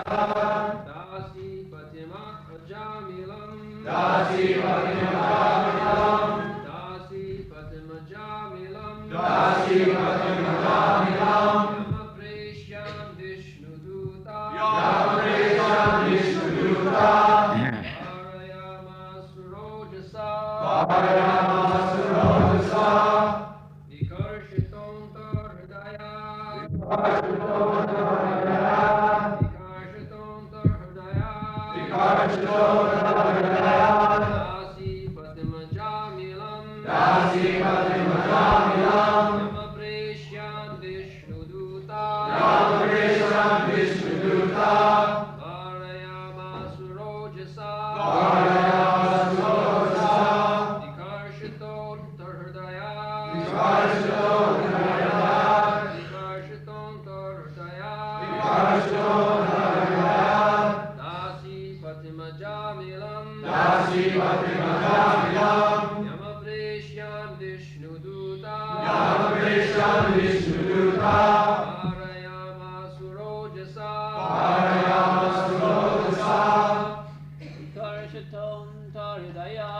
Dasi Patima Jamilam. Dasi Patimajamilam, Dasi Patima Jamilam. Dasi Patimajamilam, Yama Preshyan Vishnu Duta. Yamapreshan Vishnuduta, Parayama Surojasa. Parayamasarojasa, Vikarshitanta Hridaya. Vikashitodaya, Vikarshitanta Hridaya. Vikashitodaya, Dasi Patima Jamilam. Dasi Patimajamilam, Yama Preshyan Vishnu Duta. Yamapreshan Vishnuduta, Parayama Surojasa. Parayamasarojasa, Vikarshitanta Hridaya. Vikashitodaya, Vikarshitanta Hridaya. Vikashitodaya, Dasi Patima Jamilam. Dasi Patimajamilam, Yama Preshyan Vishnu Duta. Yamapreshan Vishnuduta, Parayama Surojasa. Parayamasarojasa, Vikarshitanta Hridaya.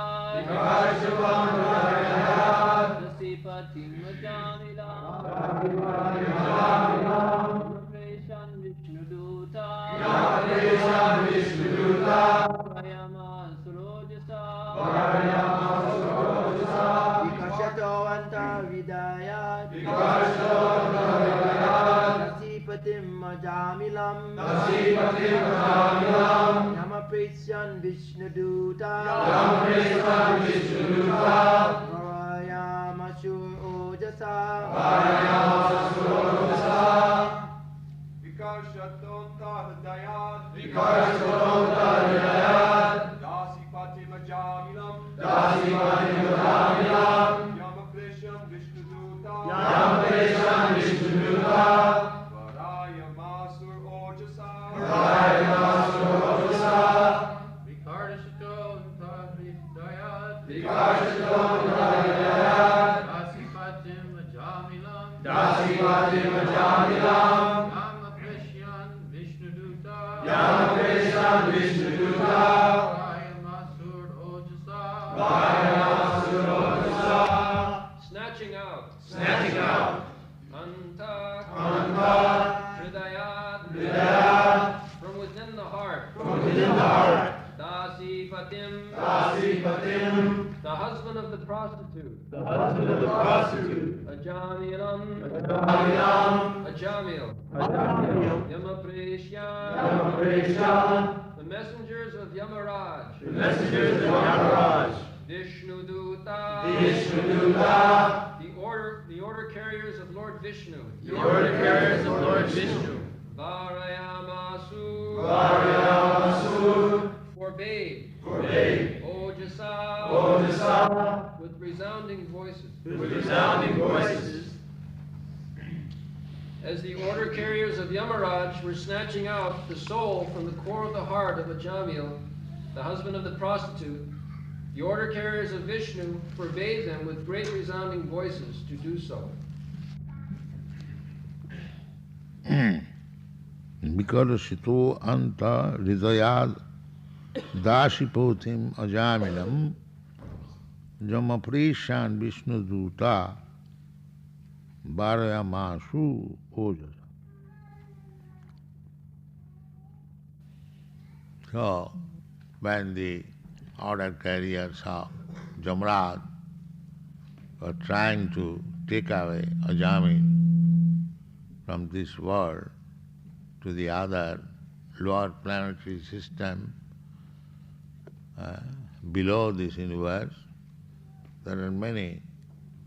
Vikashitodaya, Dasi Patima Jamilam. Patimajamilam, Preshyan Vishnu Duta. Yamapreshan Vishnuduta, Parayama Surojasa. Parayamasarojasa, Vikashatavanta Vidayat Vikashitodaya, Nasipatim Majamilam Dasi Patimajamilam, Yamapresyan Vishnuduta Yamapreshan Vishnuduta, Parayamasur Ojasa Parayamasarojasa, Vikashatonta Hridayat Vikashitodaya, Dasi Patimajamilam Dasi Patimajamilam, Yamapreshan Vishnuduta Yamapreshan Vishnuduta, Varayamasur Ojasa Parayamasarojasa, Vikarshitanta Hridaya. Vikashitodaya, Dasi Patima Jamilam. Dasi Patimajamilam, Yama Preshyan Vishnu Duta. Yamapreshan Vishnuduta, Parayama Surojasa. Parayamasarojasa, Snatching out. snatching out, Anta. Anta, Hridayat. Hridayat, From within the heart. from within the heart, Dasi Patim. Dasi Patim, The husband of the prostitute. the husband of the prostitute, Ajamilam. Ajamilam, Ajamil. Ajamil, Yama Preshyan. Yamapreshan, The messengers of Yamaraj. the messengers of Yamaraj, Vishnu Duta. Vishnuduta, The order carriers of Lord Vishnu. the order carriers of Lord Vishnu, Varayamasu. Varayamasu, Forbade. forbade, Ojasa. Ojasa, With resounding voices. with resounding voices, As the order carriers of Yamaraj were snatching out the soul from the core of the heart of Ajamil, the husband of the prostitute, the order carriers of Vishnu forbade them with great resounding voices to do so. Vikarshito anta hridayad dashipotim ajamilam jamapreshan vishnuduta varayamasu ojasa. So, when the order carriers of Jamrad were trying to take away Ajami from this world to the other lower planetary system below this universe, there are many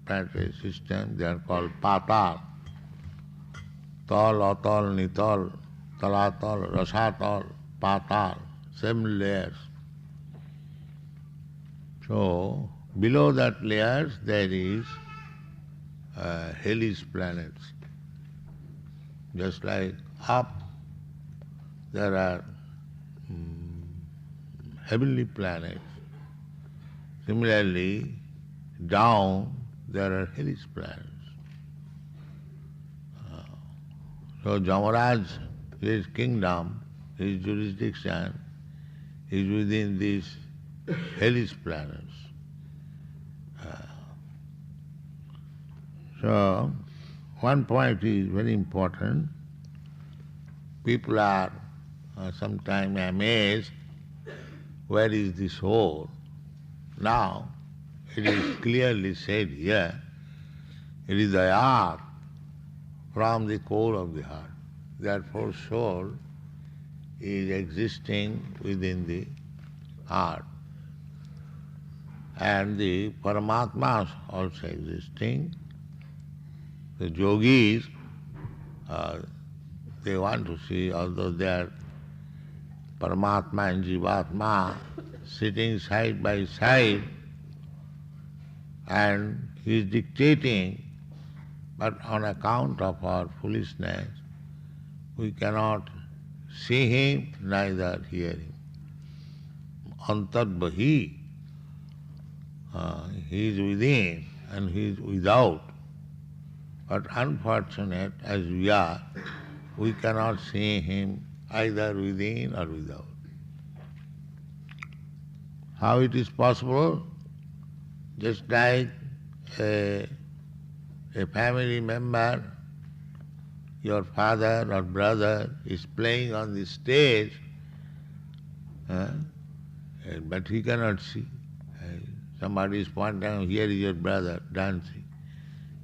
planetary systems, they are called Patal. Tal, Atal, Nital, Talatal, Rasatal, Patal, 7 layers. So, below that layers there is hellish planets. Just like up there are heavenly planets. Similarly, down there are hellish planets. So Jamaraj, his kingdom his jurisdiction is within these hellish planets. So, one point is very important. People are sometimes amazed, where is the soul? Now, it is clearly said here, it is the earth from the core of the heart. Therefore, soul is existing within the heart. And the Paramatma is also existing. The yogis, they want to see, although they are Paramatma and Jivatma sitting side by side, and he is dictating, but on account of our foolishness, we cannot see him, neither hear him. Antarbhahi, he is within and he is without. But unfortunate as we are, we cannot see him either within or without. How it is possible? Just like a family member, your father or brother is playing on the stage, but he cannot see. Somebody is pointing out, here is your brother dancing.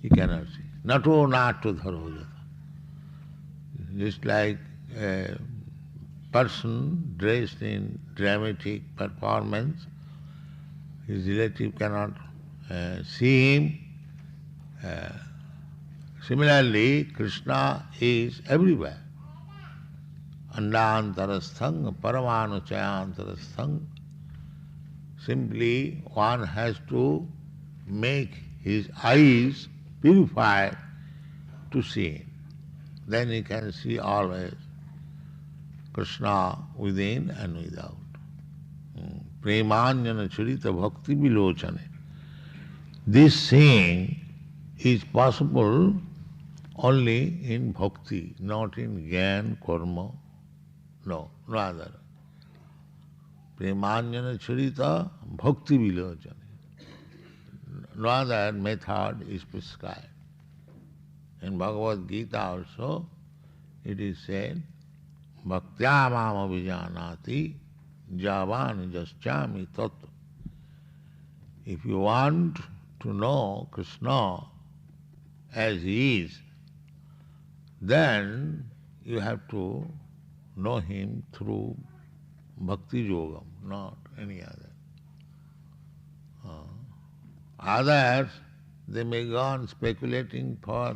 He cannot see. Nato nato dharo jata. Just like a person dressed in dramatic performance, his relative cannot see him. Similarly, Krishna is everywhere. Andantarasthang, paramanuchayantarasthang. Simply one has to make his eyes purified to see him. Then he can see always Krishna within and without. Premanjana charita bhakti vilochane. This seeing is possible only in bhakti, not in gyan, karma. No other. Premanjana charita bhakti vilochane. No other method is prescribed. In Bhagavad Gita also it is said, Bhaktya mama vijanati javan jaschami tattva. If you want to know Krishna as he is, then you have to know him through bhakti yogam, not any other. Others, they may go on speculating for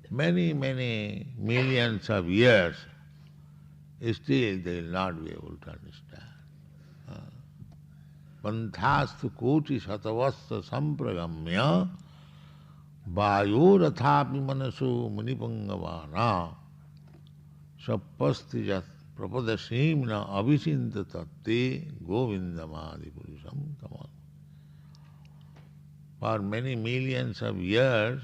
many millions of years, still they will not be able to understand. Panthastu koti satavasta sampragamya vayo rathapi manasu munipangavana sappasti jat prapadashimna abhisinta tatte govindamadi purusham tamam. For many millions of years,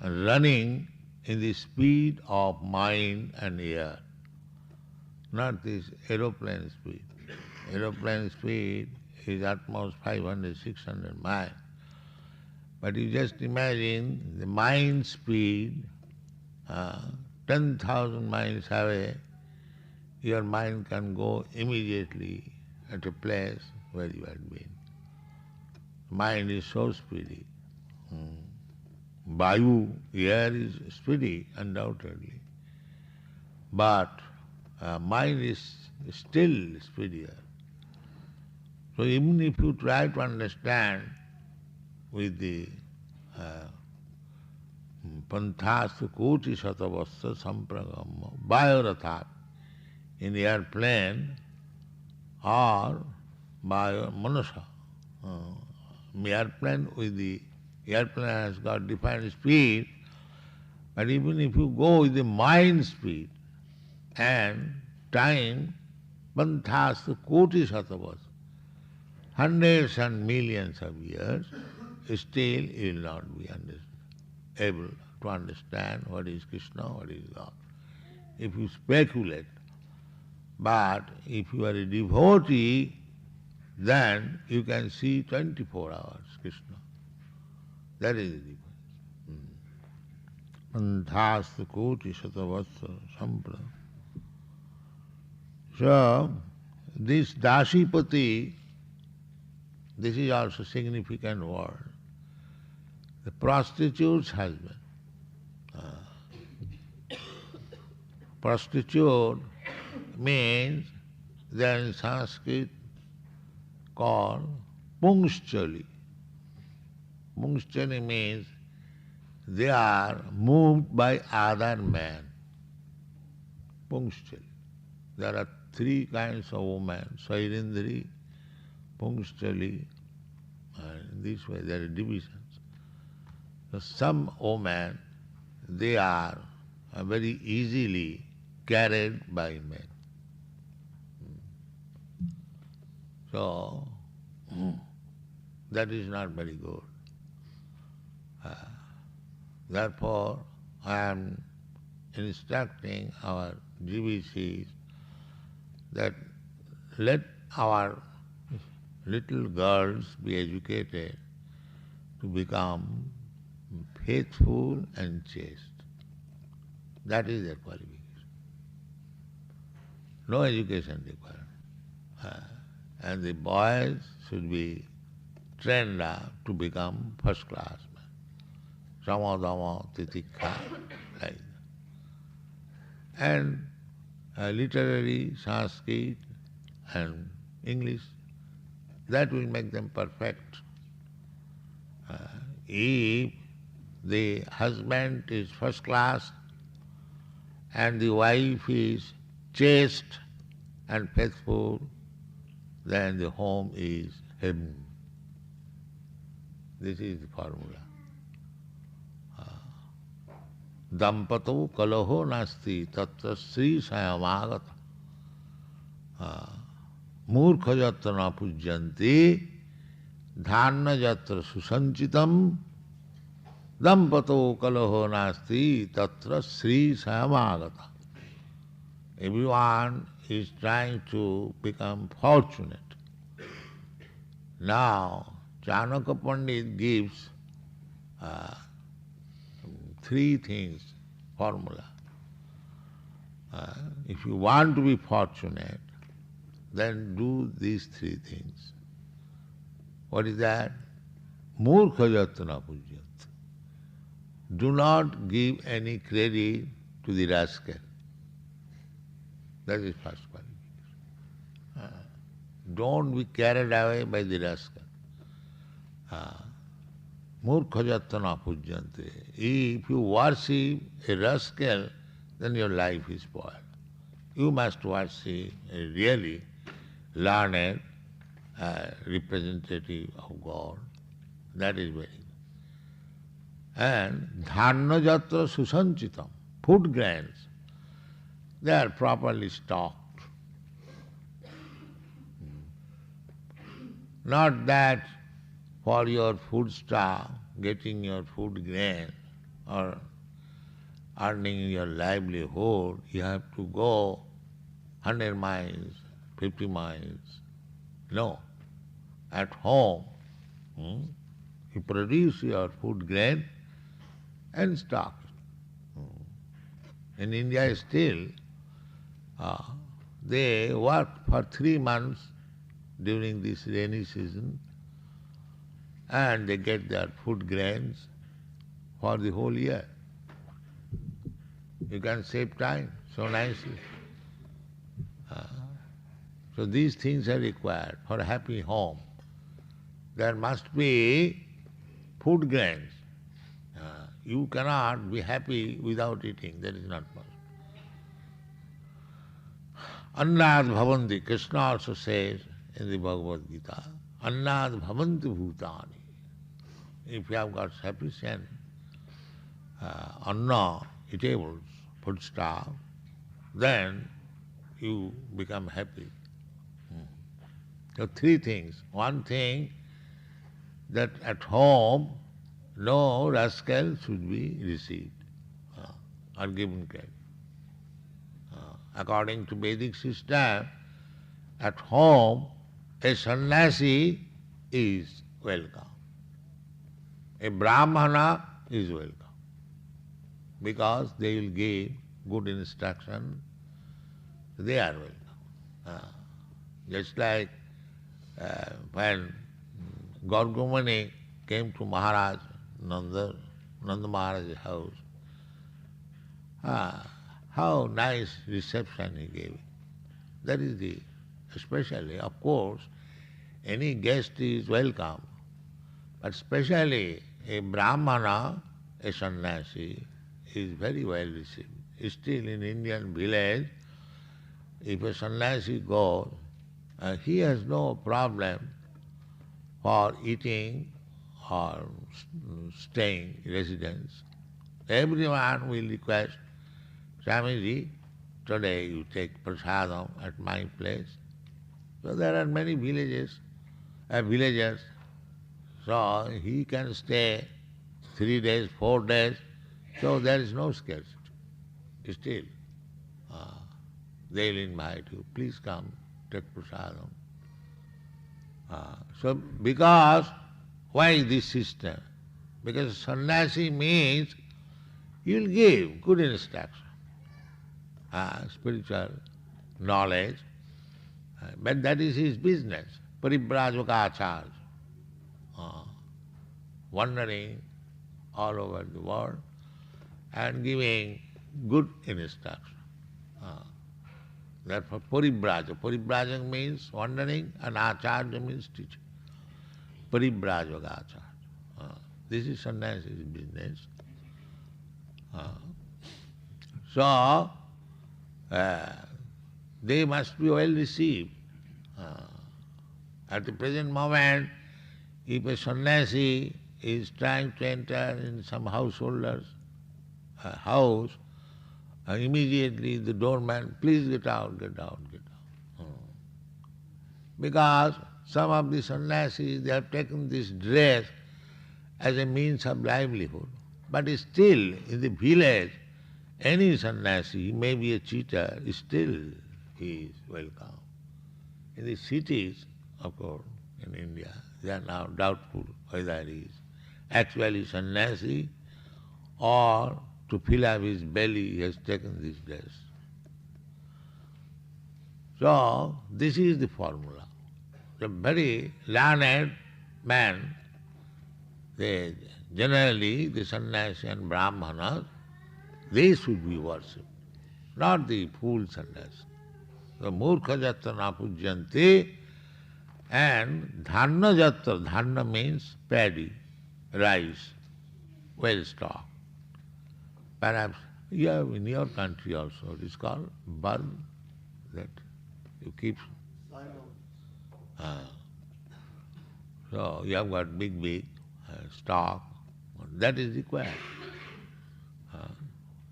running in the speed of mind and air, not this aeroplane speed. Aeroplane speed is at most 500, 600 miles. But you just imagine the mind speed, 10,000 miles away, your mind can go immediately at a place where you had been. Mind is so speedy. Vayu, air is speedy, undoubtedly. But mind is still speedier. So even if you try to understand with the panthastu koti satavasta sampragamma, vayorathat, in the airplane or by manasa, airplane has got defined speed, but even if you go with the mind speed and time, panthastu koti satavas, hundreds and millions of years, still you will not be able to understand what is Krishna, what is God. If you speculate, But if you are a devotee, then you can see 24 hours Krishna. That is the difference. Anthasta koti satavassa sampra. So, this Dasipati, this is also significant word. The prostitute's husband. Prostitute means they are in Sanskrit called Pungschali. Pungschali means they are moved by other men. Pungschali. There are three kinds of women, Sairindri, Pungschali, and in this way there are divisions. So some women, they are very easily carried by men. So, that is not very good. Therefore, I am instructing our GBCs that let our little girls be educated to become faithful and chaste. That is their qualification. No education required. And the boys should be trained up to become first class men. Samadama, titikha, like that. And literary, Sanskrit and English, that will make them perfect. If the husband is first class and the wife is chaste and faithful, then the home is heaven. This is the formula. Dampato kalaho nasti tatra sri sayamagata. Murkha jatra na pujyanti dhanna jatra susanchitam. Dampato kalaho nasti tatra sri sayamagata. Everyone is trying to become fortunate. Now, Chanakya Pandit gives three things, formula. If you want to be fortunate, then do these three things. What is that? Murkha jatana pujyat. Do not give any credit to the rascal. That is first qualification. Don't be carried away by the rascal. Murkha jatana pujyante. If you worship a rascal, then your life is spoiled. You must worship a really learned representative of God. That is very good. And dhanna jatra susanchitam, food grains, they are properly stocked. Not that for your food stuff, getting your food grain or earning your livelihood, you have to go 100 miles, 50 miles. No. At home, you produce your food grain and stock it. In India still, they work for 3 months during this rainy season and they get their food grains for the whole year. You can save time so nicely. So these things are required for a happy home. There must be food grains. You cannot be happy without eating. That is not possible. Annad bhavanti, Krishna also says in the Bhagavad Gita, Annad bhavanti bhutani. If you have got sufficient anna, eatables, food stuff, then you become happy. So 3 things. One thing, that at home no rascal should be received or given credit. according to Vedic system, at home a sannyasi is welcome. A brahmana is welcome because they will give good instruction. They are welcome. Just like when Gaurgamani came to Maharaj, Nanda Maharaj's house, how nice reception he gave. That is the, especially, of course, any guest is welcome, but especially a brahmana, a sannyasi, is very well received. Still in Indian village, if a sannyasi goes, he has no problem for eating or staying residence. Everyone will request, Swamiji, today you take prasadam at my place. So there are many villagers, so he can stay 3 days, 4 days, so there is no scarcity. Still, they will invite you, please come, take prasadam. So because, why this system? Because sannyasi means you will give good instruction, spiritual knowledge, but that is his business, paribrajaka, wandering all over the world and giving good instruction. Therefore, paribraja. Paribraja means wandering and acharya means teacher. Paribrajaka acharya. This is sannyasi's business. So, they must be well received. At the present moment, if a sannyasi is trying to enter in some householder's house, immediately the doorman, please get out, get out, get out. Because some of the sannyasis, they have taken this dress as a means of livelihood. But still, in the village, any sannyasi, he may be a cheater, still he is welcome. In the cities, of course, in India, they are now doubtful whether he is actually sannyasi or to fill up his belly he has taken this dress. So, this is the formula. The very learned man, generally the sannyasi and brahmanas, they should be worshipped, not the fool sannyasi. The murkha jatra na pujyanti and dhanna jatra. Dhanna means paddy, rice, well stocked. Perhaps you have in your country also, it is called barn, that you keep. So you have got big stock, that is required.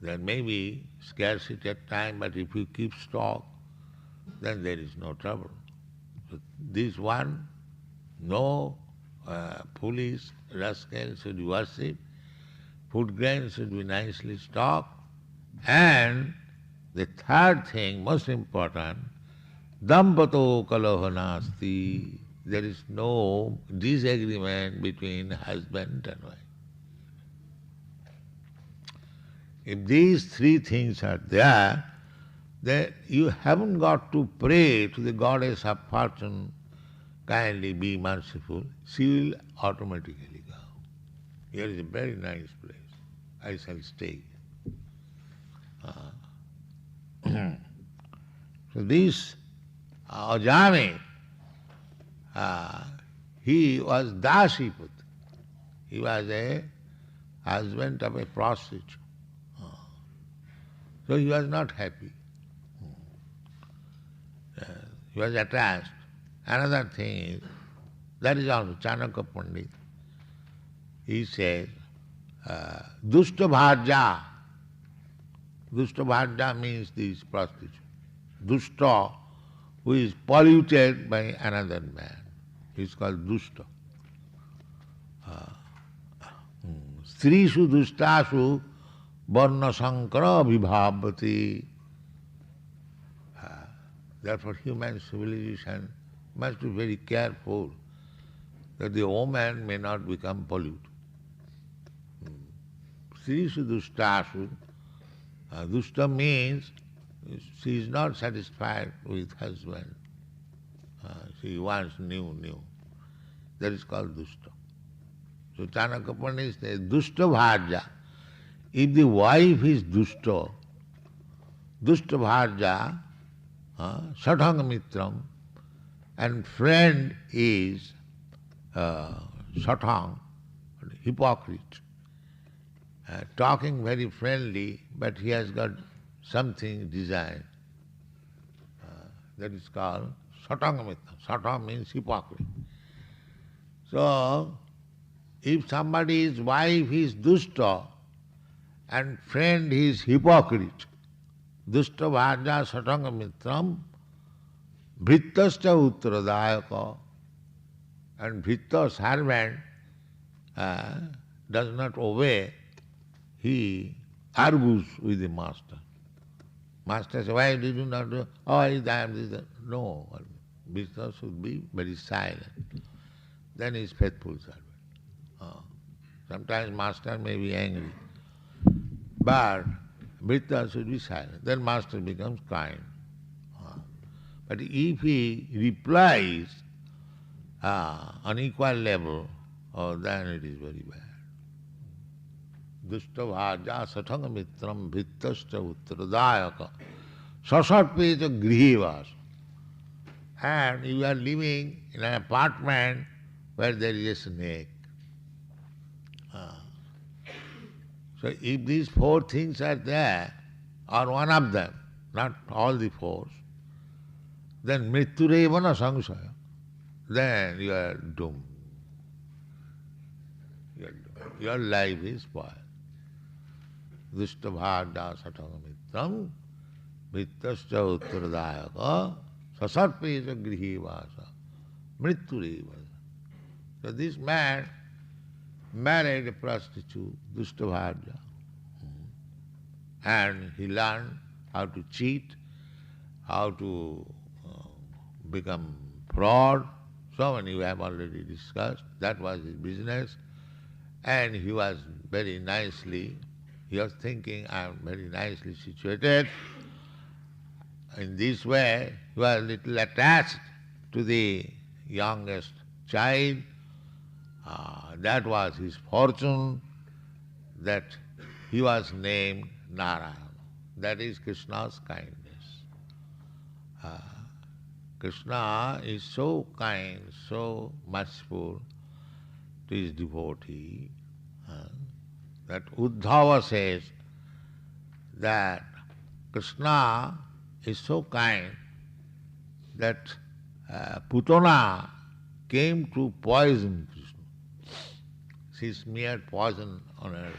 There may be scarcity at time, but if you keep stock, then there is no trouble. So this one, no foolish rascal should worship, food grain should be nicely stocked, and the third thing, most important, dampato kalaha nasti. There is no disagreement between husband and wife. If these three things are there, then you haven't got to pray to the goddess of fortune, kindly be merciful. She will automatically go. Here is a very nice place. I shall stay. So this Ajami, he was Dasiput. He was a husband of a prostitute. So he was not happy. He was attached. Another thing is, that is also Chanakya Pandit. He says, Dushta Bhaja. Dushta Bhaja means this prostitute. Dushta, who is polluted by another man. He is called Dushta. Strishu Dushtashu Varna Sankara Vibhavati. Therefore human civilization must be very careful that the woman may not become polluted. Sri Dushtasu, Dushta means she is not satisfied with husband. She wants new. That is called Dushta. So Chanakya Pandit says, Dushta Bharja. If the wife is Dushta, Dushta Bharja, Sathanga Mitram, and friend is Sathang, hypocrite. Talking very friendly, but he has got something desired. That is called Sathanga Mitram. Satang means hypocrite. So, if somebody's wife is dushta and friend is hypocrite, dushta bhaja satanga mitram, bhrittascha uttaradayaka, and bhritta servant does not obey, he argues with the master. Master says, why did you not do? Oh, I am this. No, bhritta should be very silent. Then he is faithful servant. Sometimes master may be angry, but bhritta should be silent. Then master becomes kind. But if he replies on equal level, then it is very bad. Dushta bhaja sathanga mitram bhrittascha uttaradayaka sasarpecha grihivas. And you are living in an apartment where there is a snake. So if these four things are there, or one of them, not all the four, then mrityureva na samsaya, then you are doomed. Your life is spoiled. Dushta bharja satanga mitram bhrittascha uttaradayaka sasarpecha grihivasa mrityureva. So this man married a prostitute, Dushta bharja, and he learned how to cheat, how to become fraud. So many we have already discussed. That was his business. And he was very nicely, he was thinking, I am very nicely situated. In this way, he was a little attached to the youngest child. That was his fortune, that he was named Narayana. That is Krishna's kindness. Krishna is so kind, so merciful to his devotee, that Uddhava says that Krishna is so kind that Putana came to poison Krishna. She smeared poison on her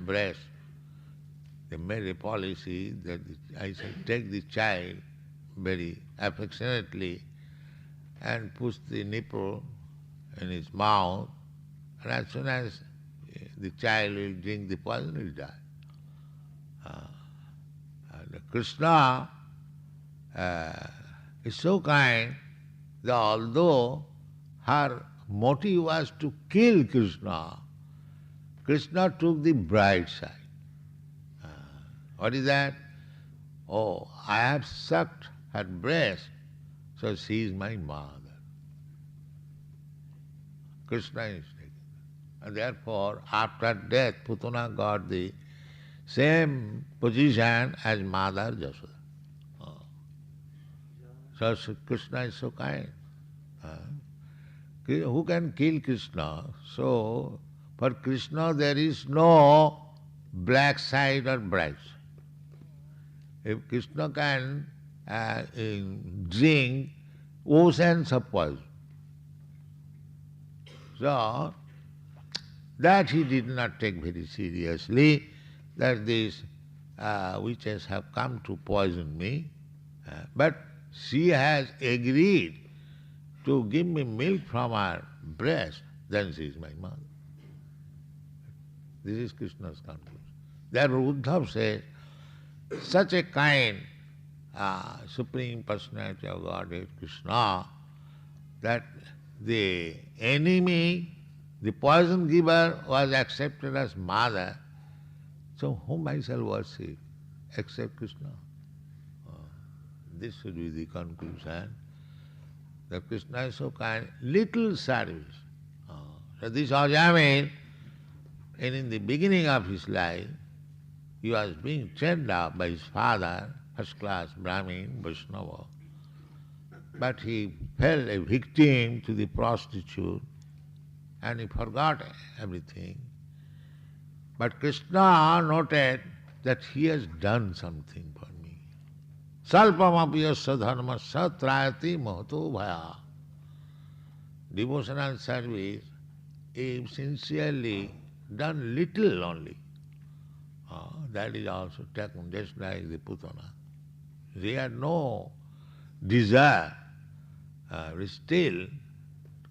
breast. They made a policy that I shall take the child very affectionately and push the nipple in his mouth, and as soon as the child will drink the poison, he will die. Krishna is so kind that although her motive was to kill Krishna, Krishna took the bright side. What is that? Oh, I have sucked her breast, so she is my mother. Krishna is taken. And therefore, after death, Putana got the same position as Mother Jasoda. So Krishna is so kind. Who can kill Krishna? So, for Krishna there is no black side or bright side. If Krishna can drink oceans of poison, so that he did not take very seriously, that these witches have come to poison me, but she has agreed to give me milk from her breast, then she is my mother. This is Krishna's conclusion. Therefore Uddhava says, such a kind Supreme Personality of Godhead, Krishna, that the enemy, the poison giver, was accepted as mother. So whom I shall worship except Krishna? This should be the conclusion. That Krishna is so kind, little service. So this Ajamil, and in the beginning of his life, he was being trained up by his father, first class Brahmin, Vaishnava. But he fell a victim to the prostitute and he forgot everything. But Krishna noted that he has done something for me. Salpamapiyasya dharma satrayati mahato bhaya. Devotional service, if sincerely done little only, that is also taken just like the Putana. She had no desire, still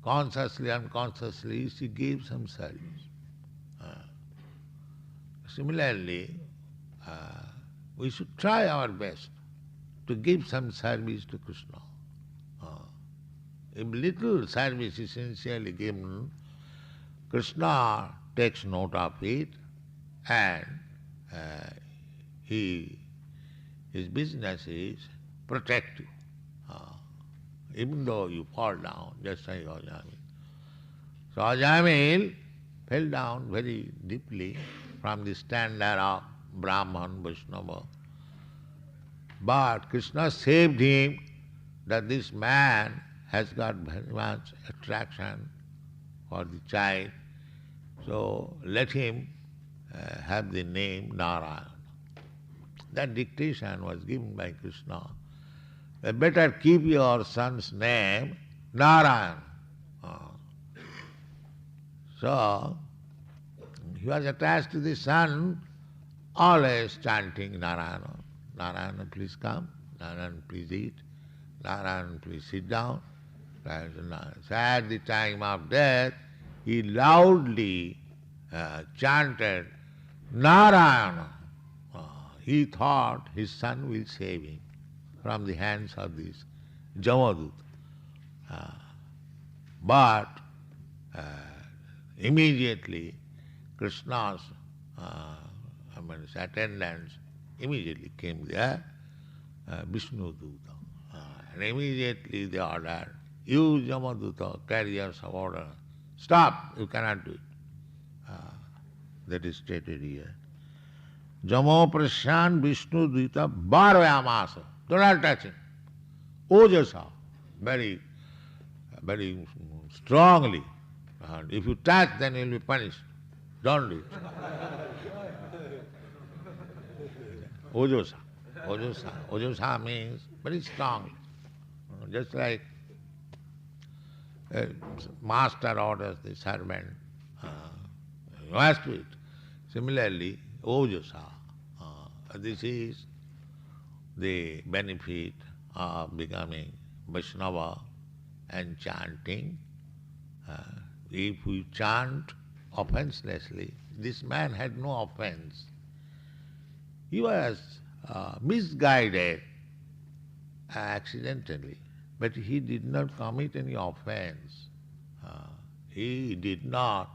consciously, unconsciously she gave some service. Similarly, we should try our best to give some service to Krishna. If little service is sincerely given, Krishna takes note of it and his business is protective. Even though you fall down, just like Ajamil. So Ajamil fell down very deeply from the standard of Brahman, Vaishnava. But Krishna saved him, that this man has got very much attraction for the child. So let him have the name Narayana. That dictation was given by Krishna. Better keep your son's name Narayana. So he was attached to the son, always chanting Narayana. Narayana, please come. Narayana, please eat. Narayana, please sit down. So at the time of death, he loudly chanted Narayana. He thought his son will save him from the hands of this Jamadut. But immediately Krishna's attendants immediately came there, Vishnu Duta. And immediately they ordered, you Jamaduta, carriers of order, stop, you cannot do it. That is stated here. Jamo Prashan Vishnu Duta Bharvayamasa. Do not touch him. Ojasa, very strongly. And if you touch, then you will be punished. Don't do it. Ojosa. Ojosa. Ojosa means very strong. Just like master orders the servant, you must do it. Similarly, Ojosa. This is the benefit of becoming Vaishnava and chanting. If we chant offenselessly, this man had no offense. He was misguided accidentally, but he did not commit any offense. He did not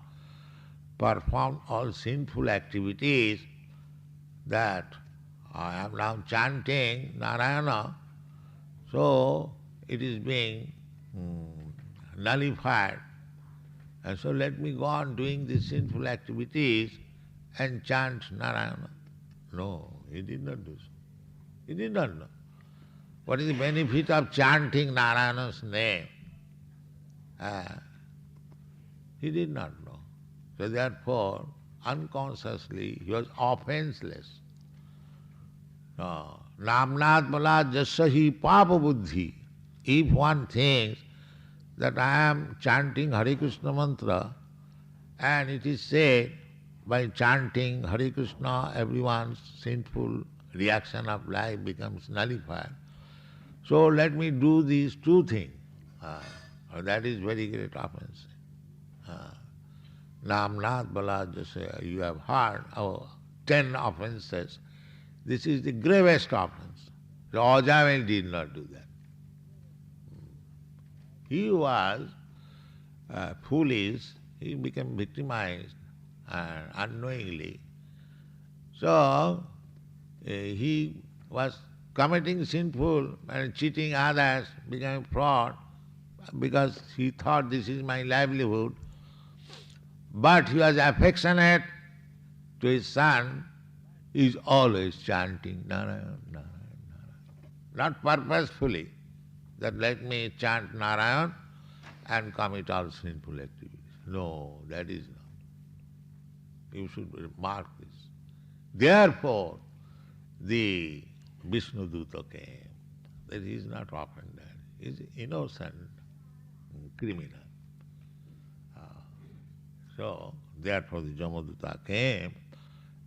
perform all sinful activities that I am now chanting Narayana, so it is being nullified. And so let me go on doing these sinful activities and chant Narayana. No, he did not do so. He did not know. What is the benefit of chanting Narayana's name? He did not know. So therefore, unconsciously, he was offenseless. Namnat bala jasahi papa buddhi. If one thinks that I am chanting Hare Krishna mantra, and it is said by chanting Hare Krishna everyone's sinful reaction of life becomes nullified. So let me do these two things. That is very great offense. Namnat bala jasa, you have heard our 10 offenses. This is the gravest offense. So Ajamil did not do that. He was foolish, he became victimized unknowingly. So he was committing sinful and cheating others, becoming fraud, because he thought this is my livelihood. But he was affectionate to his son, he is always chanting Narayan, Narayan, Narayan. Not purposefully, that let me chant Narayan and commit all sinful activities. No, that is not. You should mark this. Therefore, the Vishnu Duta came. That he is not offended. He is innocent criminal. So, therefore the Jamaduta came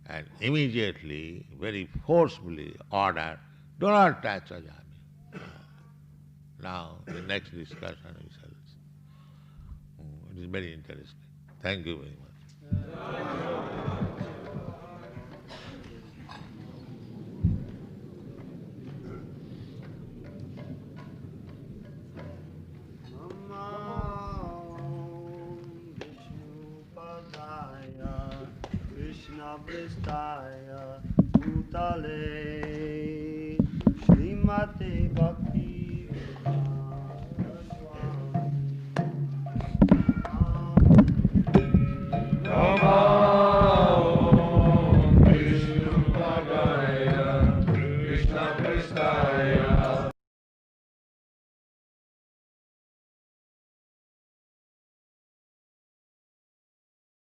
and immediately, very forcefully ordered, do not touch Ajami. Now, the next discussion we shall see. It is very interesting. Thank you very much. Krishnavistaya Bhutale Srimate Bhakti